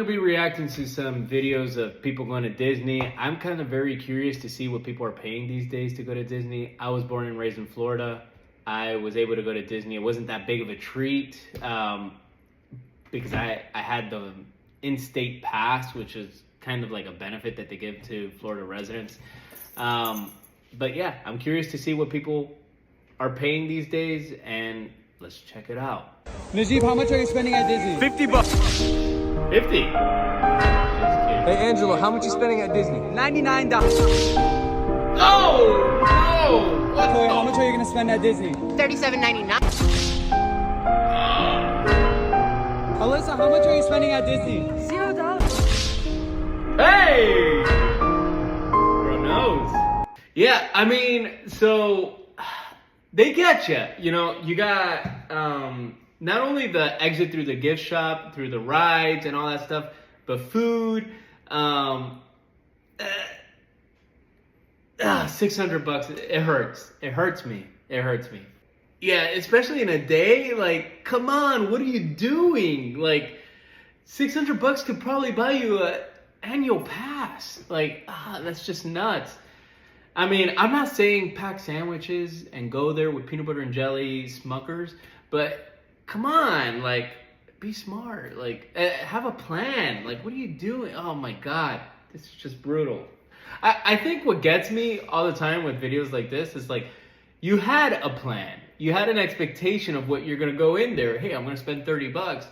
I'm gonna be reacting to some videos of people going to Disney. I'm kind of very curious to see what people are paying these days to go to Disney. I was born and raised in Florida. I was able to go to Disney. It wasn't that big of a treat because I had the in-state pass, which is kind of like a benefit that they give to Florida residents. But yeah, I'm curious to see what people are paying these days, and let's check it out. Najib, how much are you spending at Disney? 50 bucks. 50. Hey, Angelo, how much you spending at Disney? $99. No! No! What Chloe, the- how much are you gonna spend at Disney? $37.99. Alyssa, how much are you spending at Disney? $0. Hey! Bro knows. Yeah, I mean, so they get you. You know, you got not only the exit through the gift shop, through the rides and all that stuff, but food. $600. It hurts. It hurts me. It hurts me. Yeah, especially in a day. Like, come on, what are you doing? Like, $600 could probably buy you a annual pass. Like, that's just nuts. I mean, I'm not saying pack sandwiches and go there with peanut butter and jelly Smuckers, but come on, like, be smart. Like, have a plan. Like, what are you doing? Oh my God, this is just brutal. I think what gets me all the time with videos like this is like, you had a plan. You had an expectation of what you're gonna go in there. Hey, I'm gonna spend $30.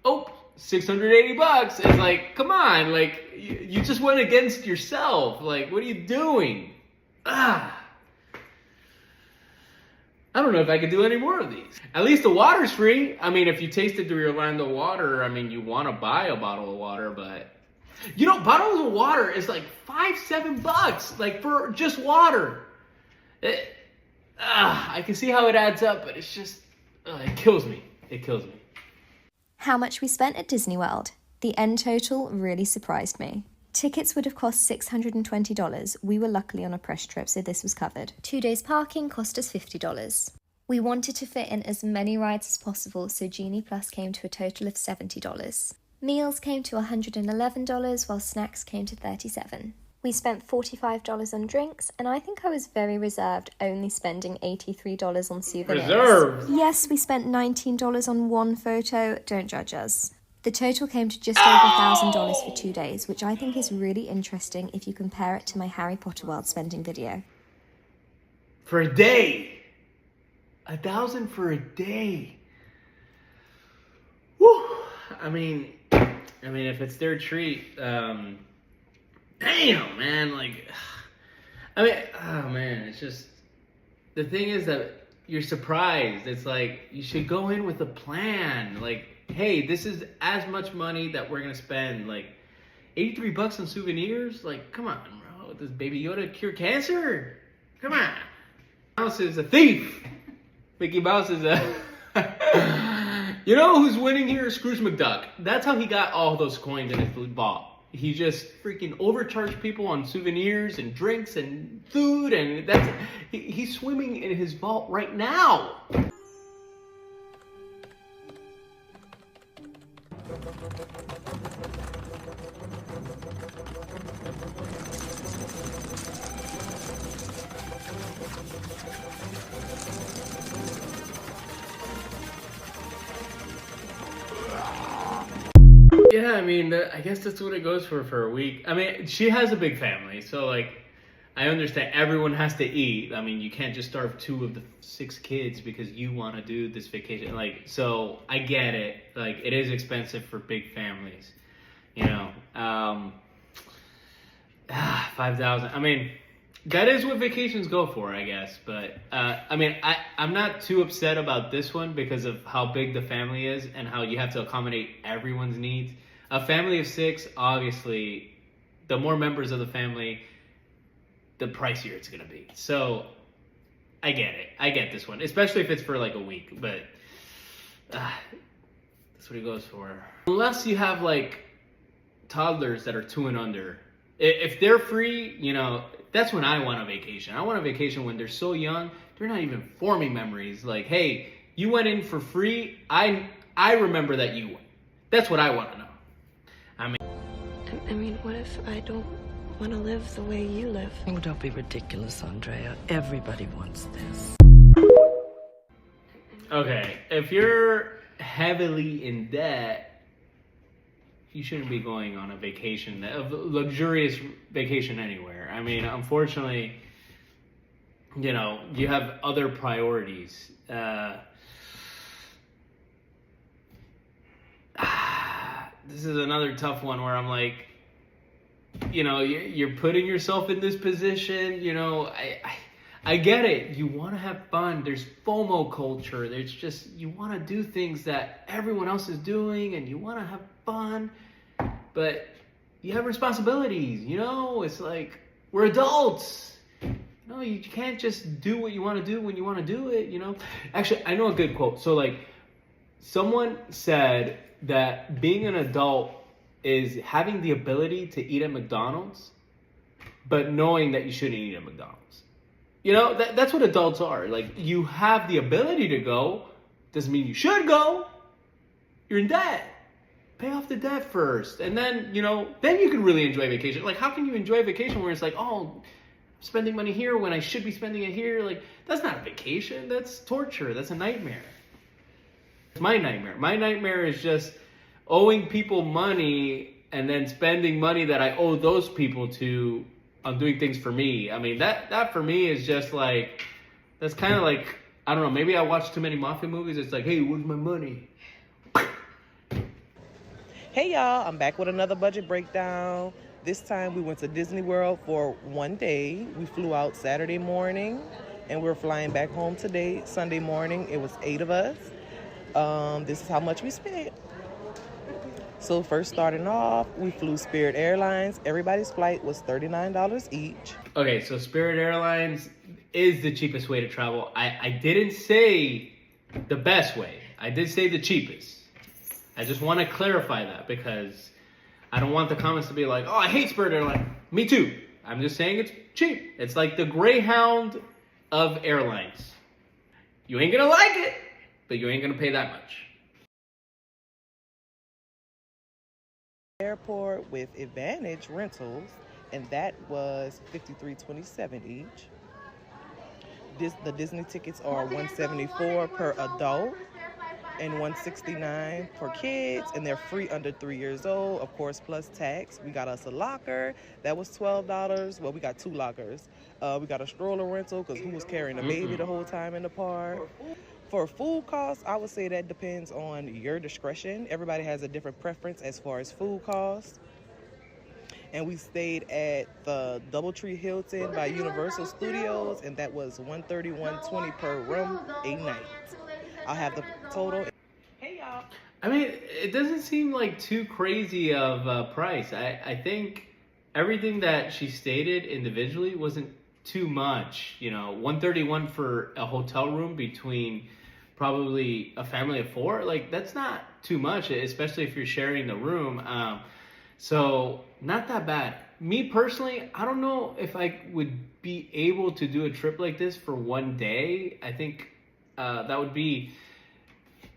Oh, $680. It's like, come on, like, you just went against yourself. Like, what are you doing? I don't know if I could do any more of these. At least the water's free. I mean, if you tasted the Orlando water, I mean, you want to buy a bottle of water, but you know, bottles of water is like $5-7, like for just water. I can see how it adds up, but it's just, it kills me. It kills me. How much we spent at Disney World. The end total really surprised me. Tickets would have cost $620. We were luckily on a press trip, so this was covered. 2 days parking cost us $50. We wanted to fit in as many rides as possible, so Genie Plus came to a total of $70. Meals came to $111, while snacks came to $37. We spent $45 on drinks, and I think I was very reserved, only spending $83 on souvenirs. Reserved? Yes, we spent $19 on one photo. Don't judge us. The total came to just over $1,000 for 2 days, which I think is really interesting if you compare it to my Harry Potter World spending video. For a day. $1,000 for a day. Whew. I mean, if it's their treat, damn, man, like, I mean, oh man, it's just, the thing is that you're surprised. It's like, you should go in with a plan. Like, hey, this is as much money that we're gonna spend. Like, $83 on souvenirs? Like, come on, bro. Does Baby Yoda cure cancer? Come on. Mouse is a thief. Mickey Mouse is a... You know who's winning here? Scrooge McDuck. That's how he got all those coins in his vault. He just freaking overcharged people on souvenirs and drinks and food, and he's swimming in his vault right now. Yeah, I mean, I guess that's what it goes for a week. I mean, she has a big family, so like, I understand everyone has to eat. I mean, you can't just starve 2 of the 6 kids because you want to do this vacation. Like, so I get it. Like, it is expensive for big families, you know. 5,000. I mean, that is what vacations go for, I guess. But I mean, I'm not too upset about this one because of how big the family is and how you have to accommodate everyone's needs. A family of 6, obviously, the more members of the family, the pricier it's gonna be. So I get it. I get this one, especially if it's for like a week. But that's what it goes for. Unless you have like toddlers that are 2 and under. If they're free, you know, that's when I want a vacation. I want a vacation when they're so young, they're not even forming memories. Like, hey, you went in for free. I remember that you went. That's what I want to know. I mean, I mean, what if I don't want to live the way you live? Oh, don't be ridiculous, Andrea. Everybody wants this. okay, if you're heavily in debt, you shouldn't be going on a vacation, a luxurious vacation anywhere. I mean, unfortunately, you know, you have other priorities. This is another tough one where I'm like, you know, you're putting yourself in this position. You know, I get it. You want to have fun. There's FOMO culture. There's just, you want to do things that everyone else is doing and you want to have fun, but you have responsibilities, you know? It's like, we're adults. No, you can't just do what you want to do when you want to do it, you know? Actually, I know a good quote. So, like, someone said that being an adult is having the ability to eat at McDonald's, but knowing that you shouldn't eat at McDonald's. You know, that's what adults are. Like, you have the ability to go, doesn't mean you should go. You're in debt. Pay off the debt first. And then, you know, then you can really enjoy vacation. Like, how can you enjoy vacation where it's like, oh, I'm spending money here when I should be spending it here? Like, that's not a vacation. That's torture. That's a nightmare. It's my nightmare. My nightmare is just owing people money and then spending money that I owe those people to on doing things for me. I mean, that for me is just like, that's kind of like, I don't know, maybe I watch too many mafia movies. It's like, hey, where's my money? Hey y'all, I'm back with another budget breakdown. This time we went to Disney World for one day. We flew out Saturday morning and we're flying back home today, Sunday morning. It was 8 of us. This is how much we spent. So first starting off, we flew Spirit Airlines. Everybody's flight was $39 each. Okay, so Spirit Airlines is the cheapest way to travel. I didn't say the best way. I did say the cheapest. I just want to clarify that because I don't want the comments to be like, oh, I hate Spirit Airlines. Me too. I'm just saying it's cheap. It's like the Greyhound of airlines. You ain't gonna like it, but you ain't gonna pay that much. Airport with Advantage Rentals, and that was $53.27 each. The Disney tickets are $174 per adult and $169 for kids, and they're free under 3 years old, of course, plus tax. We got us a locker that was $12. Well, we got 2 lockers. We got a stroller rental because who was carrying a baby the whole time in the park? For food costs, I would say that depends on your discretion. Everybody has a different preference as far as food costs. And we stayed at the Doubletree Hilton by Universal Studios, and that was $131.20 per room a night. I'll have the total. Hey, y'all. I mean, it doesn't seem like too crazy of a price. I think everything that she stated individually wasn't too much. You know, $131 for a hotel room between probably a family of 4. Like, that's not too much, especially if you're sharing the room. So not that bad. Me personally, I don't know if I would be able to do a trip like this for one day. I think that would be,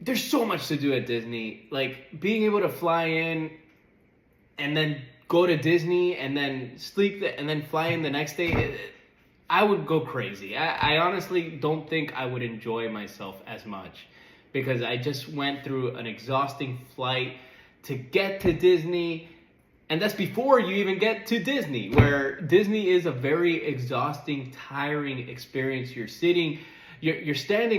there's so much to do at Disney. Like, being able to fly in and then go to Disney and then sleep and then fly in the next day, I would go crazy. I honestly don't think I would enjoy myself as much because I just went through an exhausting flight to get to Disney. And that's before you even get to Disney, where Disney is a very exhausting, tiring experience. You're standing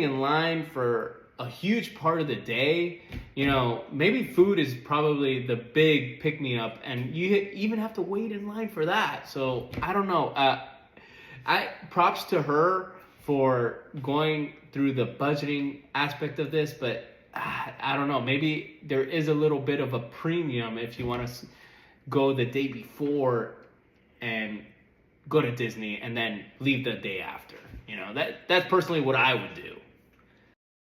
in line for a huge part of the day. You know, maybe food is probably the big pick-me-up, and you even have to wait in line for that. So, I don't know. Props to her for going through the budgeting aspect of this, but I don't know. Maybe there is a little bit of a premium if you want to go the day before and go to Disney and then leave the day after. You know, that's personally what I would do.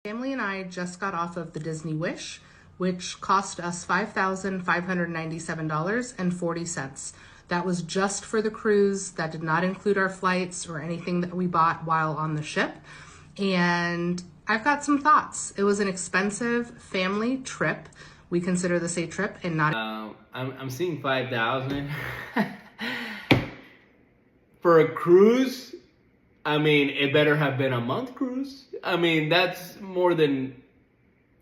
Family and I just got off of the Disney Wish, which cost us $5,597.40. That was just for the cruise. That did not include our flights or anything that we bought while on the ship. And I've got some thoughts. It was an expensive family trip. we consider this a trip and not I'm seeing 5,000 for a cruise. I mean, it better have been a month cruise. I mean, that's more than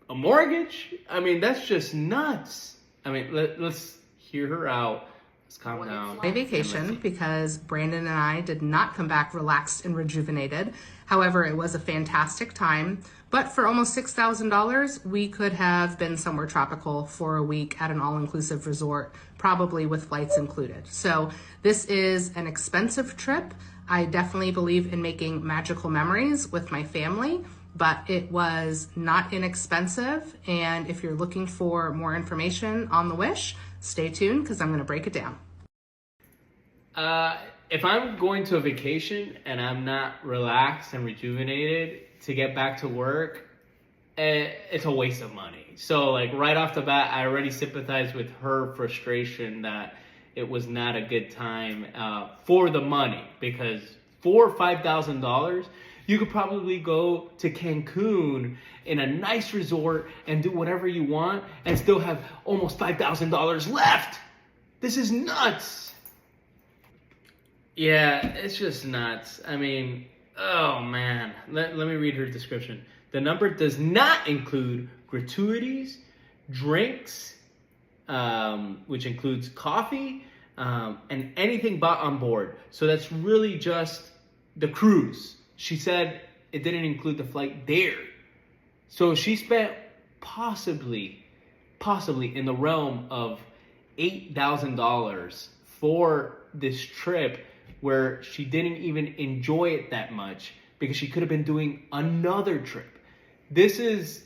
a mortgage. I mean, that's just nuts. I mean, let's hear her out. Let's calm down. My vacation, because Brandon and I did not come back relaxed and rejuvenated. However, it was a fantastic time. But for almost $6,000, we could have been somewhere tropical for a week at an all-inclusive resort, probably with flights included. So this is an expensive trip. I definitely believe in making magical memories with my family, but it was not inexpensive. And if you're looking for more information on the Wish, stay tuned because I'm going to break it down. If I'm going to a vacation and I'm not relaxed and rejuvenated to get back to work, it's a waste of money. So like right off the bat, I already sympathize with her frustration that it was not a good time for the money, because for $5,000, you could probably go to Cancun in a nice resort and do whatever you want and still have almost $5,000 left. This is nuts. Yeah, it's just nuts. I mean, oh man. Let me read her description. The number does not include gratuities, drinks, which includes coffee, and anything bought on board. So that's really just the cruise. She said it didn't include the flight there. So she spent possibly in the realm of $8,000 for this trip, where she didn't even enjoy it that much because she could have been doing another trip. This is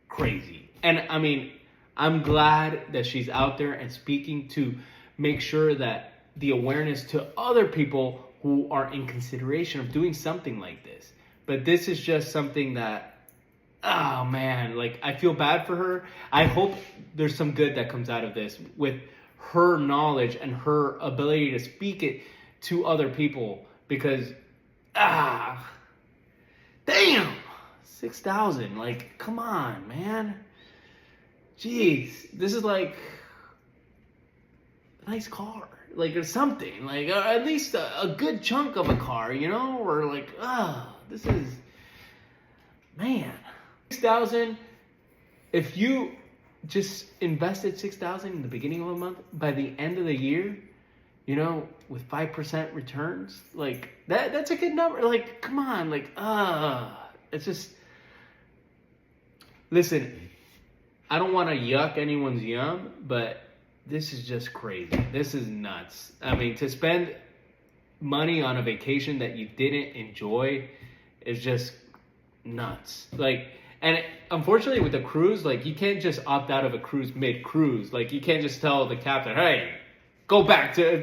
crazy. And I mean, I'm glad that she's out there and speaking to make sure that the awareness to other people who are in consideration of doing something like this. But this is just something that, oh man, like I feel bad for her. I hope there's some good that comes out of this with her knowledge and her ability to speak it to other people, because damn, 6,000, like come on, man. Jeez, this is like a nice car, like, or something, like at least a good chunk of a car, you know, or like this is, man, 6,000. If you just invested 6,000 in the beginning of a month, by the end of the year, you know, with 5% returns, like that's a good number. Like, come on, like, it's just, listen, I don't want to yuck anyone's yum, but this is just crazy. This is nuts. I mean, to spend money on a vacation that you didn't enjoy is just nuts. Like, and unfortunately with the cruise, like you can't just opt out of a cruise mid-cruise. Like you can't just tell the captain, hey, go back to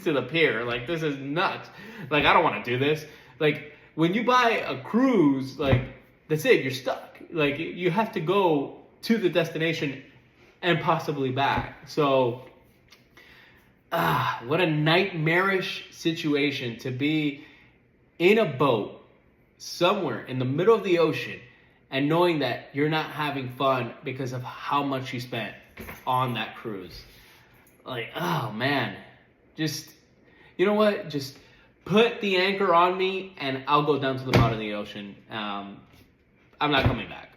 the pier. Like, this is nuts. Like, I don't want to do this. Like, when you buy a cruise, like, that's it. You're stuck. Like, you have to go to the destination and possibly back. So, what a nightmarish situation to be in a boat somewhere in the middle of the ocean and knowing that you're not having fun because of how much you spent on that cruise. Like, oh man, just, you know what? Just put the anchor on me and I'll go down to the bottom of the ocean. I'm not coming back.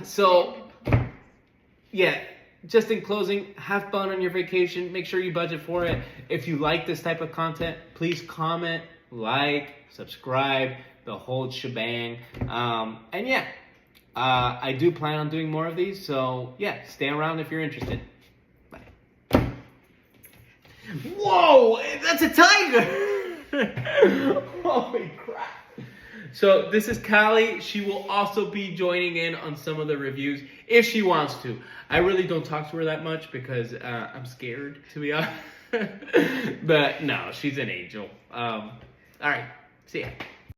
So, yeah, just in closing, have fun on your vacation. Make sure you budget for it. If you like this type of content, please comment, like, subscribe, the whole shebang. And yeah. I do plan on doing more of these, so yeah, stay around if you're interested. Bye. Whoa, that's a tiger! Holy crap. So this is Callie. She will also be joining in on some of the reviews if she wants to. I really don't talk to her that much because I'm scared, to be honest. But no, she's an angel. All right, see ya.